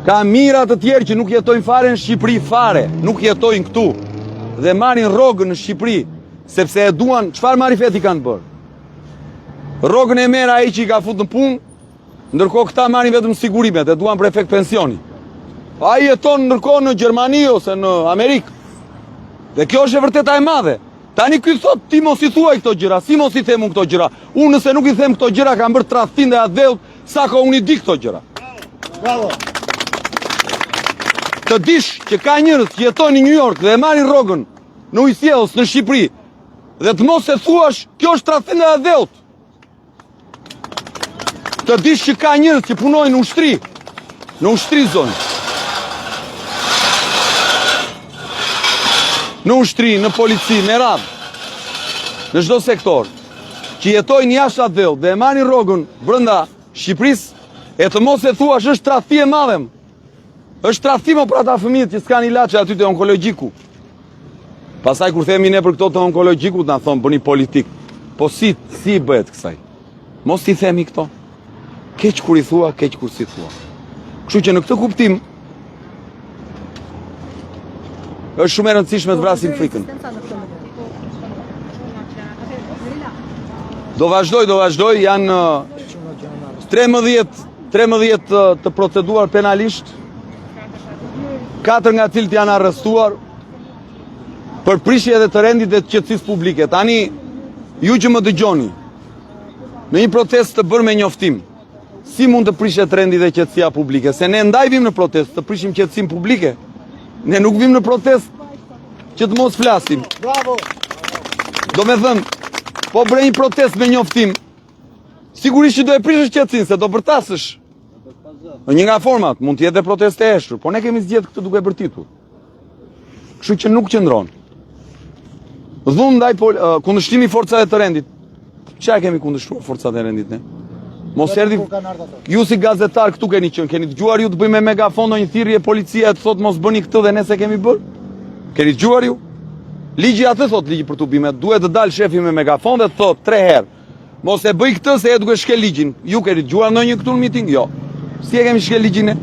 Ka mira të tjerë që nuk jetojnë fare në Shqipëri fare, nuk jetojnë këtu dhe marrin rrogën në Shqipëri, sepse e duan, çfarë marifeti kanë bërë? Rrogën e merr ai që i ka fut në punë, ndërkohë këta marrin vetëm sigurimet, e duan për efekt pensioni. Ai jeton ndërkohë në Gjermani ose në Amerikë. Dhe kjo është e vërteta e madhe. Tani ky thot ti mos i thuaj këto gjëra, si mos i them unë këto gjëra. Unë nëse nuk i them këto gjëra kam bërë tradhtin dhe adhëut, sa ka unë i di këto gjëra. Bravo. Të dish që ka njerëz që jetojnë në New York dhe e marrin rrogën në Ujësiells në Shqipëri dhe të mos e thuash, kjo është tradhtim dhe adhëut. Të dish që ka njerëz që punojnë në ushtri zonë. Në ushtri, në polici, me radhë, në çdo sektor, që jetojnë jashtë adhëut dhe e marrin rrogën brenda Shqipërisë, e të mos e thuash është tradhti e madhe. Është tradhtim për ata fëmijët që s'kan ilaçe aty te onkologjiku. Pastaj kur themi ne për këto të onkologjikut na thon bëni politik. Po si bëhet kësaj? Mos i themi këto. Keq kur i thua, keq kur si thua. Kështu që në këtë kuptim është shumë e rëndësishme të vrasim frikën. Do vazhdoj, janë 13 të proceduar penalisht, 4 nga cilët janë arrestuar për prishje dhe të rendit dhe të qetësisë publike. Tani, ju që më dëgjoni, në një protestë të bërë me njoftim, si mund të prishet rendi dhe qetësia publike? Se ne ndaj vim në protestë të prishim qetësinë publike. Ne nuk vim në protestë që të mos flasim. Bravo. Do me thënë, po bre një protestë me njoftim, sigurisht që do e prishësh qetësinë, se do bërtasësh. Në një nga format, mund të jetë dhe proteste e eshtur, po ne kemi zgjedhur këtë duke bërtitur. Kështu që nuk qëndron. Dhunë ndaj kundërshtimi forcave të rendit. Çfarë kemi kundërshtruar forcat e rendit ne? Mos erdhi. Ju si gazetar këtu keni qenë, keni dëgjuar ju të bëjmë me megafon një thirrje policia të thotë mos bëni këtë dhe ne se kemi bërë? Keni dëgjuar ju? Ligji atë thot ligji për tubimet, duhet të dalë shefi me megafon dhe të thotë 3 herë. Mos e bëj këtë se e duke shkel ligjin. Ju keni dëgjuar ndonjë këtu në miting? Jo. Si e kemi shkel ligjin ne?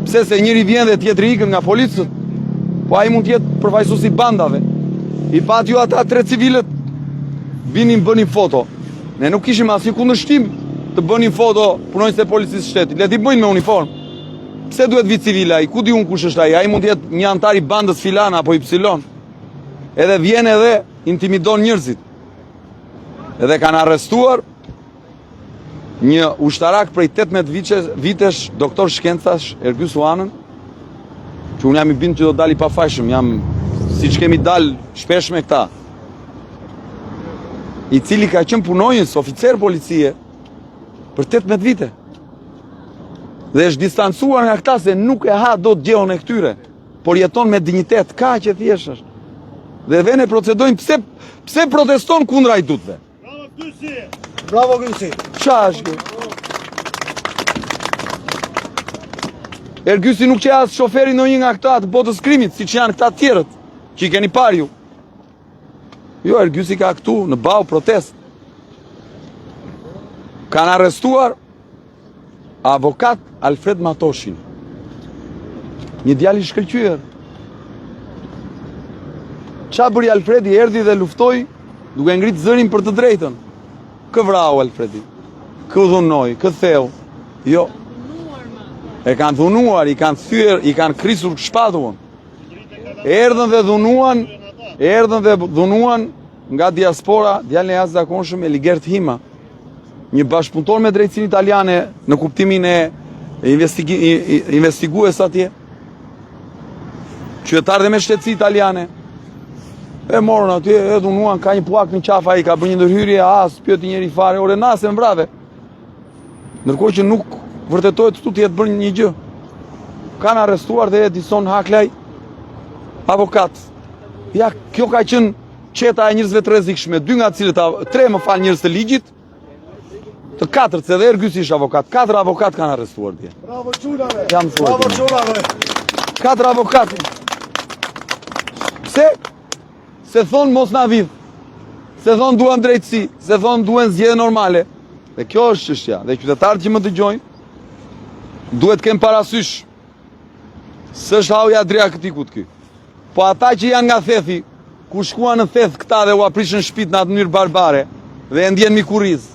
Pse se njëri vjen dhe tjetri ikën nga policët? Po ai mund të jetë përfaqësues i bandave. I pat ju ata 3 civilët vinin bënin foto. Ne nuk kishim asnjë kundërshtim të bënin foto punonjësit e policisë shtetit. Le t'i bëjnë me uniformë. Pse duhet vi civil ai? Ku di unë kush është ai? Ai mund të jetë një antar i bandës filan apo Y. Edhe vjen edhe intimidon njerëzit. Edhe kanë arrestuar një ushtarak prej 18 vitesh, doktor shkencash, Ergjys Uanën, që unë jam i bindur që do dali pafajshëm, jam siç kemi dal shpesh me këta, i cili ka qenë punonjës, oficer policie, për 18 vite. Dhe është distancuar nga këta se nuk e ha do të gjehon e këtyre, por jeton me dignitet, ka që thjesht është. Dhe vene procedojnë, pse proteston kundra i dutve? Bravo Gysi! Bravo Gysi! Qa është kjo? Ergysi nuk që asë shoferi në një nga këta të botës krimit, si që janë këta tjerët, që i keni par ju. Jo, Ergysi ka këtu, në bau protest. Kanë arrestuar avokat Alfred Matoshin. Një djali shkëlqyer. Qa bëri Alfredi, erdhi dhe luftoi duke ngritë zërin për të drejtën. Kë vrau Alfredi, kë dhunoi, kë theu. Jo. E kanë dhunuar, i kanë thyer, i kanë krisur shpatuën. Erdhën dhe dhunuan nga diaspora, djalin e jashtëzakonshëm Eligert Hima, një bashkëpunëtor me drejtësinë italiane në kuptimin e investigues atje. Qytetar dhe me shtetësi italiane. E morën atje, e dhunuan, ka një puak në qafa, i ka bërë një ndërhyrje, pyeti njëri fare, ore nase më vrave. Ndërkohë që nuk vërtetohet këtu të jetë bërë një gjë. Kanë arrestuar dhe Edison Haklaj, avokat. Ja, kjo ka qenë qeta e njerëzve të rrezikshme, 2 nga cilët, 3 më fal njerëz të ligjit, të 4, se dhe Ergysi ishte avokat, 4 avokat kanë arrestuar dje. Bravo çunave. Bravo çunave. 4 avokat. Pse? Se thonë mos na vidh. Se thonë duam drejtësi, se thonë duhen zgjedhje normale. Dhe kjo është çështja. Dhe qytetarët që më dëgjojnë duhet të kenë parasysh S'është hauja drea këtikut ky. Po ata që janë nga thethi, ku shkuan në theth këta dhe u aprishën shtëpit në atë mënyrë barbare dhe e ndjen mikuriz,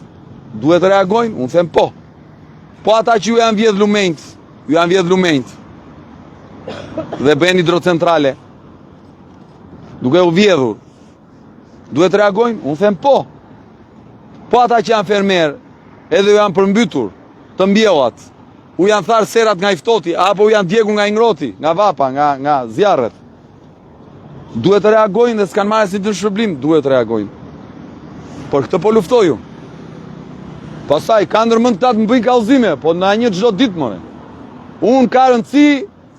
duhet të reagojnë? Unë them po. Po ata që ju janë vjedh lumenjt, dhe bëjnë hidrocentrale, duke u vjedhur, duhet të reagojnë? Unë them po. Po ata që janë fermer, edhe ju janë përmbytur të mbjellat, u janë tharë serat nga i ftoti, apo u janë djegur nga i ngroti, nga vapa, nga zjarret, duhet të reagojnë dhe s'kan marrë si të shpërblim, duhet të reagojnë. Por këtë po luftoju. Pastaj ka ndërmend këta të më bëjnë kallëzime, po na një çdo ditë more. Unë ka rëndësi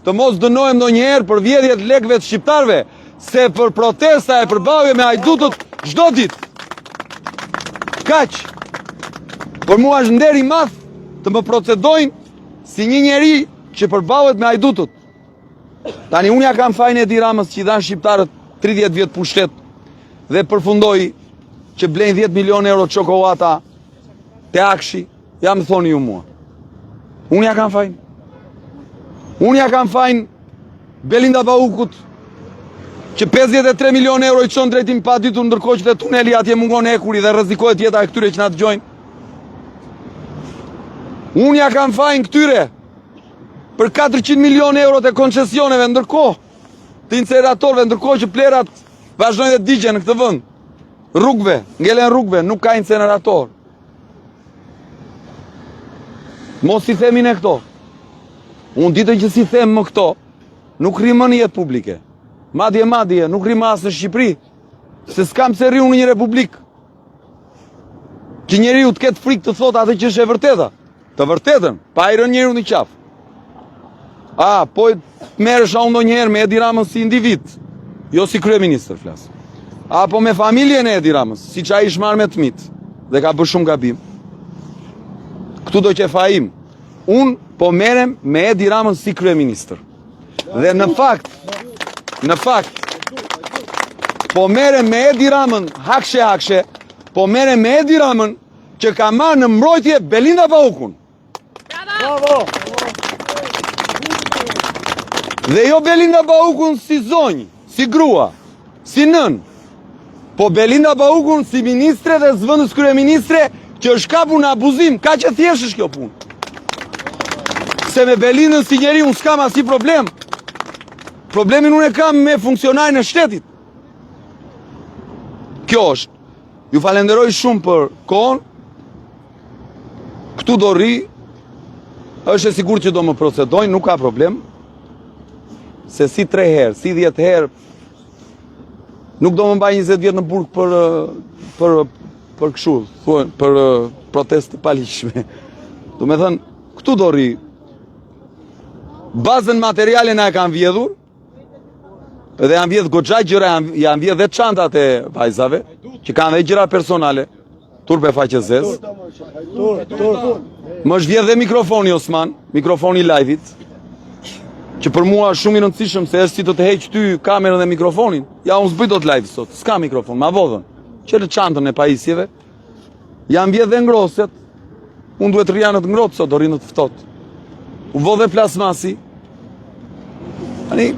të mos dënohem ndonjëherë për vjedhjet lekëve të shqiptarëve, se për protesta e përballje me hajdutët çdo ditë. Kaq. Por mua është nder i madh të më procedojnë si një njeri që përballet me hajdutët. Tani unë ja kam fajin Edi Ramës që i dhanë shqiptarët 30 vjet pushtet dhe përfundoi që blejnë 10 milion euro çokolata te Akshi, ja më thoni ju mua. Unë ja kam fajin. Unë ja kam fajin Belinda Baukut që 53 milion euro i çon drejtim pa ditur, ndërkohë që te tuneli atje mungon ekuri dhe rrezikohet jeta e këtyre që na dëgjojnë. Unë ja kam fajin këtyre për 400 milion euro të koncesioneve, ndërkohë të incineratorëve, ndërkohë që plerat vazhdojnë të digjen në këtë vend. Rrugëve, ngelen rrugëve, nuk ka incinerator. Mos i themin e këto. Unë ditën që si them më këto, nuk rri më në jetë publike. Madje, nuk rri më as në Shqipëri, se s'kam se rri unë në një republik. Që njeriu të ketë frikë të thotë atë që është e vërteta. Të vërtetën, pa i rënë njeriu në qafë. Po merresh unë ndonjëherë me Edi Ramën si individ, jo si kryeministër flas. Apo me familjen e Edi Ramës, siç ai është marrë me tmit dhe ka bërë shumë gabim. Këtu do që fajim. Unë po merrem me Edi Ramën si kryeministër. Dhe në fakt, po merrem me Edi Ramën hakshe, po merrem me Edi Ramën që ka marrë në mbrojtje Belinda Baukun. Bravo! Dhe jo Belinda Baukun si zonjë, si grua, si nën, po Belinda Baukun si ministre dhe zëvendës kryeministre që është kapur në abuzim, ka që thjesht është kjo punë. Se me Belindën si njeri unë s'kam asnjë problem. Problemin unë e kam me funksionarin e shtetit. Kjo është. Ju falenderoj shumë për kohën. Këtu do rri. Është e sigurt që do më procedojnë, nuk ka problem. Se si 3 herë, si 10 herë, nuk do më mbaj 20 vjetë në burg për këshu, për protestë palishme. Do me thënë, këtu do rri. Bazën materiale na e kanë vjedhur, edhe janë vjedh goxha gjëra, janë vjedh dhe çantat e vajzave, që kanë dhe gjëra personale, turpe faqezes. Më është vjedh dhe mikrofoni Osman, mikrofoni live-it, që për mua është shumë i rëndësishëm se është si të heq ty kamerën dhe mikrofonin. Ja, unë s'bëj dot live sot, s'ka mikrofon, ma vodhën. Qëllë çantën e pajisjeve, janë vjedh dhe ngroset, unë duhet rria në të ngrotë sot, do rri në të ftohtë. U vodhe plasmasi, ani,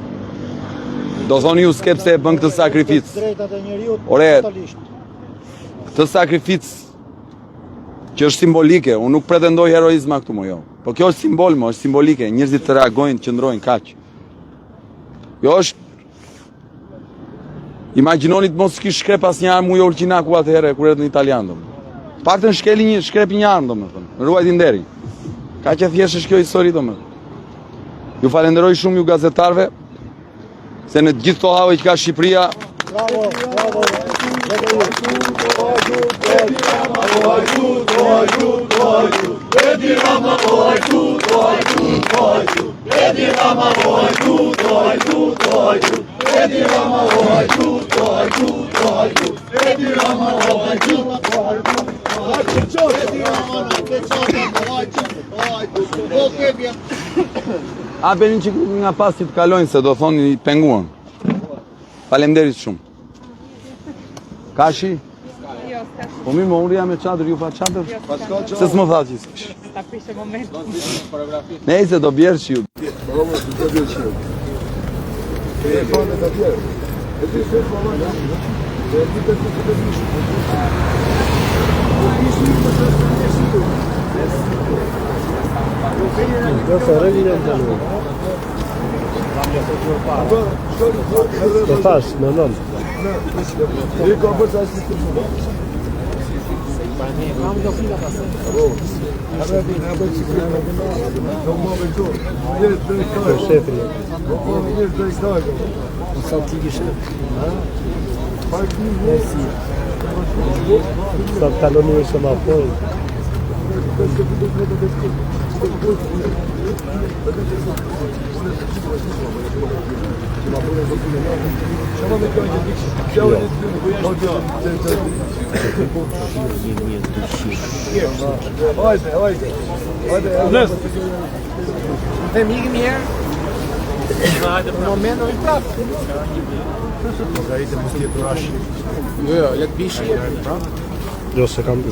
do thoni ju s'ke pse e bën këtë sakrificë. Drejtat e njeriut, Ore, totalisht. këtë sakrificë që është simbolike, unë nuk pretendoj heroizma këtu më jo. Po kjo është simbol, më është simbolike, njerëzit të reagojnë, qëndrojnë kaq. Jo është. Imagjinoni të mos kish shkrep asnjë armë ujë Orqinaku atëherë kur erdhi në italian domethënë. Paktën shkrepi një armë domethënë, ruajti nderin. Ka që thjesht është kjo histori domethënë. Ju falenderoj shumë ju gazetarve, se në gjithë këto have që ka Shqipëria. Bravo. A benin që nga pasi të kalojnë se do thoni penguan. Faleminderit shumë. Kashi? Jo, s'ka. Po mi më unë jam me çadër, ju pa çadër? Jo, s'ka. Se s'më tha që s'kish. Ta prishe moment. Nejse do bjerë që ju. Të thash, në nëmë. Sa taloni e shumë apoj. Tem amigo minha. No momento não praf. Jo, jak bishi. Jo se kam